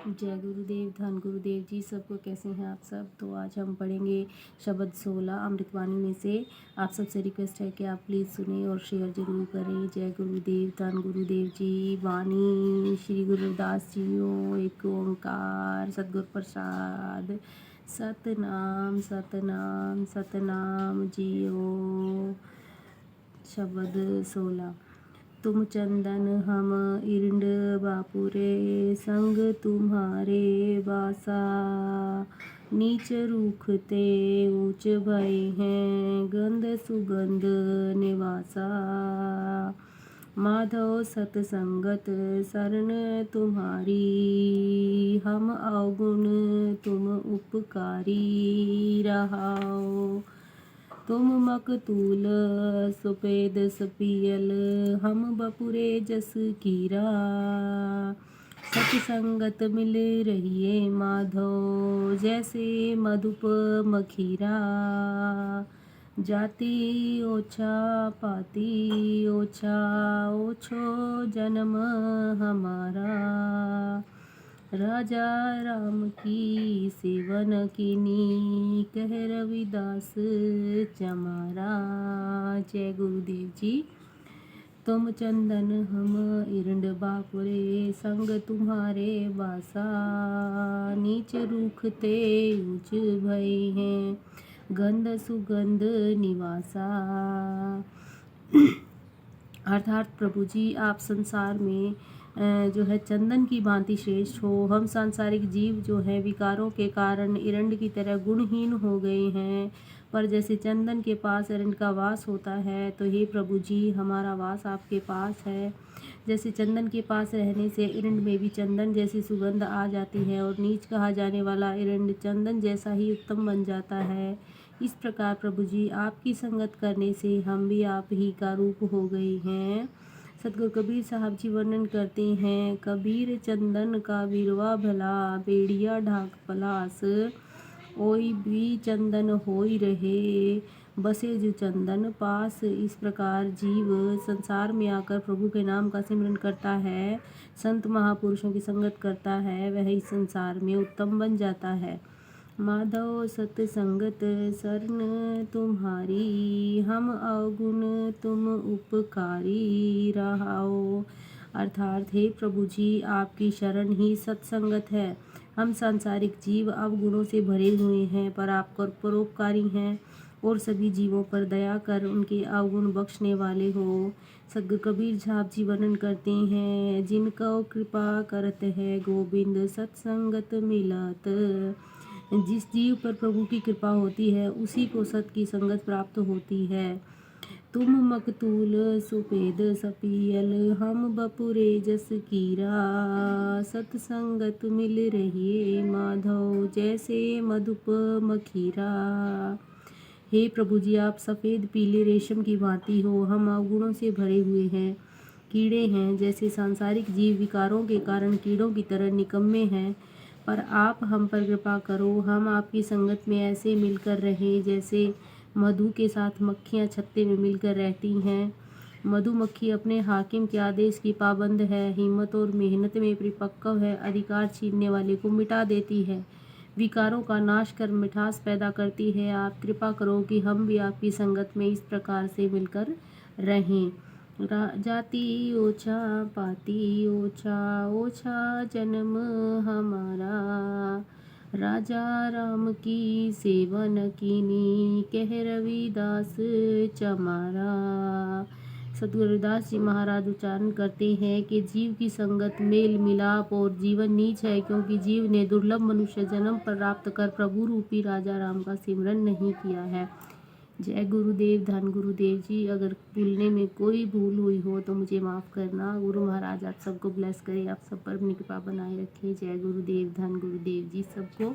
जय गुरुदेव, धन गुरुदेव जी। सबको कैसे हैं आप सब। तो आज हम पढ़ेंगे शब्द 16 अमृतवाणी में से। आप सबसे रिक्वेस्ट है कि आप प्लीज़ सुने और शेयर जरूर करें। जय गुरुदेव, धन गुरुदेव जी। वाणी श्री गुरुदास जियो, एक ओंकार सतगुर प्रसाद। सतनाम सतनाम सतनाम जियो। शब्द 16। तुम चंदन हम इरंड बापुरे, संग तुम्हारे बासा। नीच रूखते ऊंच भय हैं, गंध सुगंध निवासा। माधव सतसंगत शरण तुम्हारी, हम अवगुण तुम उपकारी रहाओ। तुम मकतूल सुपेद सपियल, हम बपुरे जस कीरा। सत्संगत मिल रहिए माधव, जैसे मधुप मखीरा। जाति ओछा पाती ओछा, ओछो जन्म हमारा। राजा राम की सेवन कीनी, कह रविदास चमारा। जय गुरुदेव जी। तुम चंदन हम इरंड बापुरे, संग तुम्हारे बासा। नीच रूखते ऊंच भय हैं, गंध सुगंध निवासा। अर्थात प्रभु जी, आप संसार में जो है चंदन की भांति श्रेष्ठ हो। हम सांसारिक जीव जो है विकारों के कारण इरंड की तरह गुणहीन हो गए हैं, पर जैसे चंदन के पास इरंड का वास होता है, तो हे प्रभु जी, हमारा वास आपके पास है। जैसे चंदन के पास रहने से इरंड में भी चंदन जैसी सुगंध आ जाती है और नीच कहा जाने वाला इरंड चंदन जैसा ही उत्तम बन जाता है। इस प्रकार प्रभु जी, आपकी संगत करने से हम भी आप ही का रूप हो गए हैं। सतगुरु कबीर साहब जी वर्णन करते हैं, कबीर चंदन का वीरवा भला, बेड़िया ढाक पलास। ओई भी चंदन होई रहे, बसे जो चंदन पास। इस प्रकार जीव संसार में आकर प्रभु के नाम का सिमरन करता है, संत महापुरुषों की संगत करता है, वह इस संसार में उत्तम बन जाता है। माधव सतसंगत शरण तुम्हारी, हम अवगुण तुम उपकारी रहाओ। अर्थात हे प्रभु जी, आपकी शरण ही सत्संगत है। हम सांसारिक जीव अवगुणों से भरे हुए हैं, पर आप परोपकारी हैं और सभी जीवों पर दया कर उनके अवगुण बख्शने वाले हो। सद्गुरु कबीर साहब जी वर्णन करते हैं, जिनको कृपा करत है गोविंद, सत्संगत मिलत। जिस जीव पर प्रभु की कृपा होती है, उसी को सत की संगत प्राप्त होती है। तुम मकतूल सुपेद सपियल, हम बपुरे जस कीरा। सत्संगत मिल रहिए माधव, जैसे मधुप मखीरा। हे प्रभु जी, आप सफ़ेद पीले रेशम की भांति हो। हम अवगुणों से भरे हुए हैं, कीड़े हैं। जैसे सांसारिक जीव विकारों के कारण कीड़ों की तरह निकम्मे हैं, पर आप हम पर कृपा करो, हम आपकी संगत में ऐसे मिलकर रहें जैसे मधु के साथ मक्खियाँ छत्ते में मिलकर रहती हैं। मधुमक्खी अपने हाकिम के आदेश की पाबंद है, हिम्मत और मेहनत में परिपक्व है, अधिकार छीनने वाले को मिटा देती है, विकारों का नाश कर मिठास पैदा करती है। आप कृपा करो कि हम भी आपकी संगत में इस प्रकार से मिलकर रहें। जाति ओछा पाती ओछा, ओछा जन्म हमारा। राजा राम की सेवन कीनी, कह रविदास चमारा। सतगुरुदास जी महाराज उच्चारण करते हैं कि जीव की संगत मेल मिलाप और जीवन नीच है, क्योंकि जीव ने दुर्लभ मनुष्य जन्म प्राप्त कर प्रभु रूपी राजा राम का सिमरन नहीं किया है। जय गुरुदेव, धन गुरुदेव जी। अगर बोलने में कोई भूल हुई हो तो मुझे माफ़ करना। गुरु महाराज आप सबको ब्लेस करें, आप सब पर अपनी कृपा बनाए रखें। जय गुरुदेव, धन गुरुदेव जी सबको।